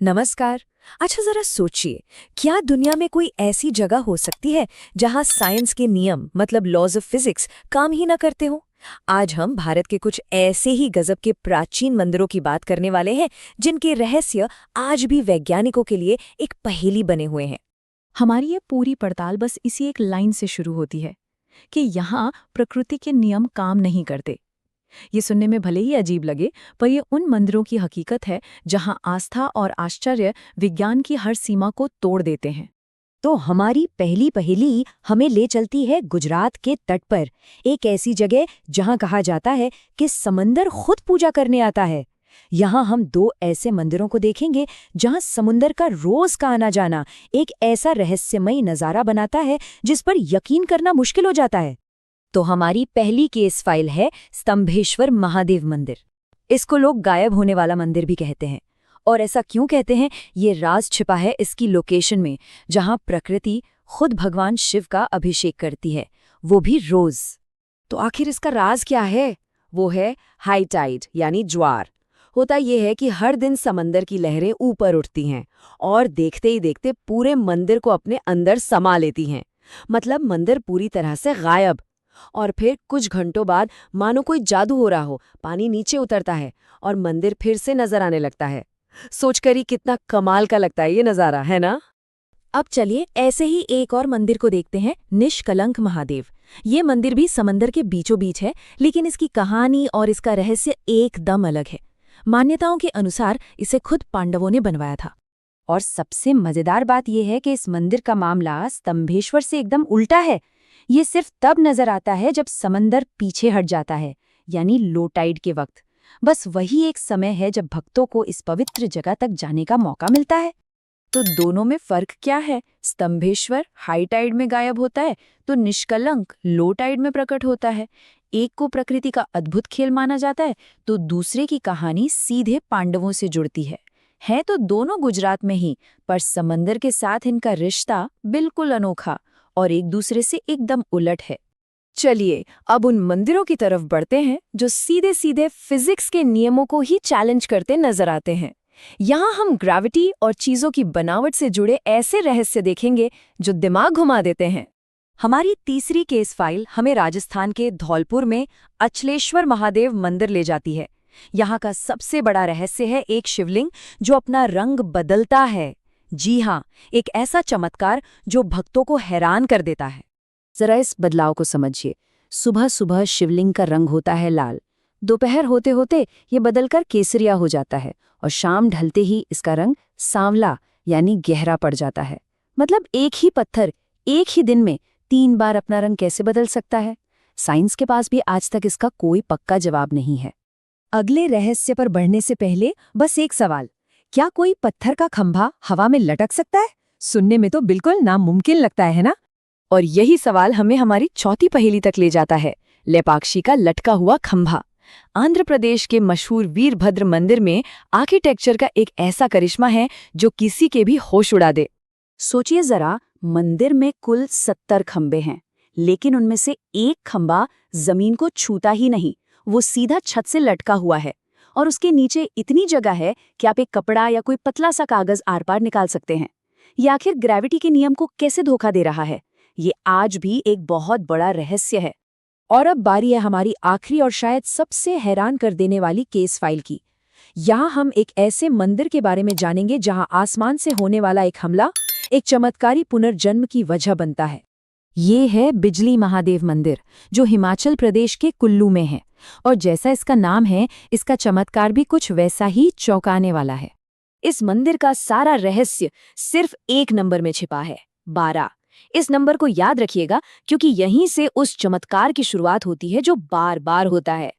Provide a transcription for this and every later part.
नमस्कार। अच्छा जरा सोचिए, क्या दुनिया में कोई ऐसी जगह हो सकती है जहां साइंस के नियम मतलब लॉज ऑफ फिजिक्स काम ही ना करते हो। आज हम भारत के कुछ ऐसे ही गजब के प्राचीन मंदिरों की बात करने वाले हैं जिनके रहस्य आज भी वैज्ञानिकों के लिए एक पहेली बने हुए हैं। हमारी ये पूरी पड़ताल बस इसी एक लाइन से शुरू होती है कि यहाँ प्रकृति के नियम काम नहीं करते। ये सुनने में भले ही अजीब लगे, पर ये उन मंदिरों की हकीकत है जहाँ आस्था और आश्चर्य विज्ञान की हर सीमा को तोड़ देते हैं। तो हमारी पहली पहेली हमें ले चलती है गुजरात के तट पर, एक ऐसी जगह जहां कहा जाता है कि समंदर खुद पूजा करने आता है। यहाँ हम दो ऐसे मंदिरों को देखेंगे जहां समुंदर का रोज का आना जाना एक ऐसा रहस्यमयी नजारा बनाता है जिस पर यकीन करना मुश्किल हो जाता है। तो हमारी पहली केस फाइल है स्तंभेश्वर महादेव मंदिर। इसको लोग गायब होने वाला मंदिर भी कहते हैं। और ऐसा क्यों कहते हैं, ये राज छिपा है इसकी लोकेशन में, जहां प्रकृति खुद भगवान शिव का अभिषेक करती है, वो भी रोज। तो आखिर इसका राज क्या है? वो है हाई टाइड यानी ज्वार। होता यह है कि हर दिन समंदर की लहरें ऊपर उठती हैं और देखते ही देखते पूरे मंदिर को अपने अंदर समा लेती हैं। मतलब मंदिर पूरी तरह से गायब। और फिर कुछ घंटों बाद मानो कोई जादू हो रहा हो, पानी नीचे उतरता है और मंदिर फिर से नजर आने लगता है। सोचकर ही कितना कमाल का लगता है ये नजारा, है ना? अब चलिए ऐसे ही एक और मंदिर को देखते हैं, निष्कलंक महादेव। ये मंदिर भी समंदर के बीचों बीच है, लेकिन इसकी कहानी और इसका रहस्य एकदम अलग है। मान्यताओं के अनुसार इसे खुद पांडवों ने बनवाया था। और सबसे मजेदार बात यह है कि इस मंदिर का मामला स्तंभेश्वर से एकदम उल्टा है। ये सिर्फ तब नजर आता है जब समंदर पीछे हट जाता है, यानी लो टाइड के वक्त। बस वही एक समय है जब भक्तों को इस पवित्र जगह तक जाने का मौका मिलता है। तो दोनों में फर्क क्या है? स्तंभेश्वर हाई टाइड में गायब होता है, तो निष्कलंक लो टाइड में प्रकट होता है। एक को प्रकृति का अद्भुत खेल माना जाता है, तो दूसरे की कहानी सीधे पांडवों से जुड़ती है तो दोनों गुजरात में ही, पर समंदर के साथ इनका रिश्ता बिल्कुल अनोखा और एक दूसरे से एकदम उलट है। चलिए अब उन मंदिरों की तरफ बढ़ते हैं जो सीधे सीधे फिजिक्स के नियमों को ही चैलेंज करते नजर आते हैं। यहाँ हम ग्रेविटी और चीजों की बनावट से जुड़े ऐसे रहस्य देखेंगे जो दिमाग घुमा देते हैं। हमारी तीसरी केस फाइल हमें राजस्थान के धौलपुर में अचलेश्वर महादेव मंदिर ले जाती है। यहाँ का सबसे बड़ा रहस्य है एक शिवलिंग जो अपना रंग बदलता है। जी हाँ, एक ऐसा चमत्कार जो भक्तों को हैरान कर देता है। जरा इस बदलाव को समझिए। सुबह सुबह शिवलिंग का रंग होता है लाल, दोपहर होते होते ये बदलकर केसरिया हो जाता है और शाम ढलते ही इसका रंग सांवला यानी गहरा पड़ जाता है। मतलब एक ही पत्थर एक ही दिन में 3 बार अपना रंग कैसे बदल सकता है? साइंस के पास भी आज तक इसका कोई पक्का जवाब नहीं है। अगले रहस्य पर बढ़ने से पहले बस एक सवाल, क्या कोई पत्थर का खंभा हवा में लटक सकता है? सुनने में तो बिल्कुल नामुमकिन लगता है ना? और यही सवाल हमें हमारी चौथी पहेली तक ले जाता है, लेपाक्षी का लटका हुआ खंभा। आंध्र प्रदेश के मशहूर वीरभद्र मंदिर में आर्किटेक्चर का एक ऐसा करिश्मा है जो किसी के भी होश उड़ा दे। सोचिए जरा, मंदिर में कुल 70 खंबे हैं, लेकिन उनमें से एक खंबा जमीन को छूता ही नहीं, वो सीधा छत से लटका हुआ है। और उसके नीचे इतनी जगह है कि आप एक कपड़ा या कोई पतला सा कागज आर पार निकाल सकते हैं। ये आखिर ग्रेविटी के नियम को कैसे धोखा दे रहा है? ये आज भी एक बहुत बड़ा रहस्य है। और अब बारी है हमारी आखिरी और शायद सबसे हैरान कर देने वाली केस फाइल की। यहाँ हम एक ऐसे मंदिर के बारे में जानेंगे जहाँ आसमान से होने वाला एक हमला एक चमत्कारी पुनर्जन्म की वजह बनता है। ये है बिजली महादेव मंदिर, जो हिमाचल प्रदेश के कुल्लू में है। और जैसा इसका नाम है, इसका चमत्कार भी कुछ वैसा ही चौंकाने वाला है। इस मंदिर का सारा रहस्य सिर्फ एक नंबर में छिपा है, 12। इस नंबर को याद रखिएगा, क्योंकि यहीं से उस चमत्कार की शुरुआत होती है जो बार बार होता है।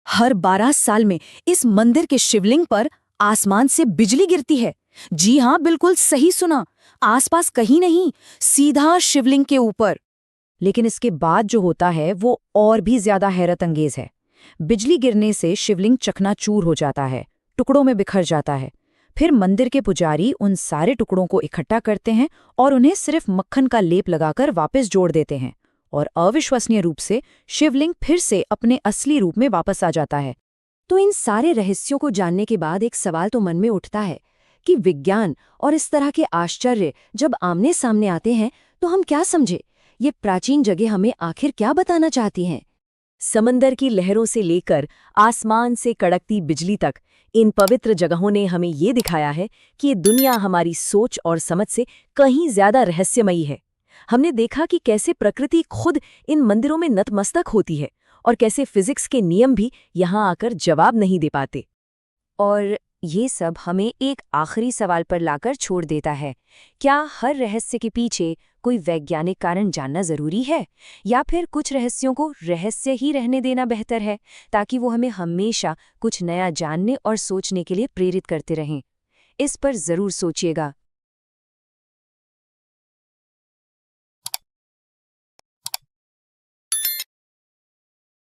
हर 12 साल में इस मंदिर के शिवलिंग पर आसमान से बिजली गिरती है। जी हाँ, बिल्कुल सही सुना, आसपास कहीं नहीं, सीधा शिवलिंग के ऊपर। लेकिन इसके बाद जो होता है वो और भी ज्यादा हैरत अंगेज है। बिजली गिरने से शिवलिंग चकनाचूर हो जाता है, टुकड़ों में बिखर जाता है। फिर मंदिर के पुजारी उन सारे टुकड़ों को इकट्ठा करते हैं और उन्हें सिर्फ मक्खन का लेप लगाकर वापस जोड़ देते हैं, और अविश्वसनीय रूप से शिवलिंग फिर से अपने असली रूप में वापस आ जाता है। तो इन सारे रहस्यों को जानने के बाद एक सवाल तो मन में उठता है, कि विज्ञान और इस तरह के आश्चर्य जब आमने सामने आते हैं तो हम क्या समझे? ये प्राचीन जगह हमें आखिर क्या बताना चाहती हैं? समंदर की लहरों से लेकर आसमान से कड़कती बिजली तक इन पवित्र जगहों ने हमें ये दिखाया है कि ये दुनिया हमारी सोच और समझ से कहीं ज्यादा रहस्यमयी है। हमने देखा कि कैसे प्रकृति खुद इन मंदिरों में नतमस्तक होती है और कैसे फिजिक्स के नियम भी यहाँ आकर जवाब नहीं दे पाते। और ये सब हमें एक आखिरी सवाल पर लाकर छोड़ देता है, क्या हर रहस्य के पीछे कोई वैज्ञानिक कारण जानना जरूरी है, या फिर कुछ रहस्यों को रहस्य ही रहने देना बेहतर है, ताकि वो हमें हमेशा कुछ नया जानने और सोचने के लिए प्रेरित करते रहें? इस पर जरूर सोचिएगा।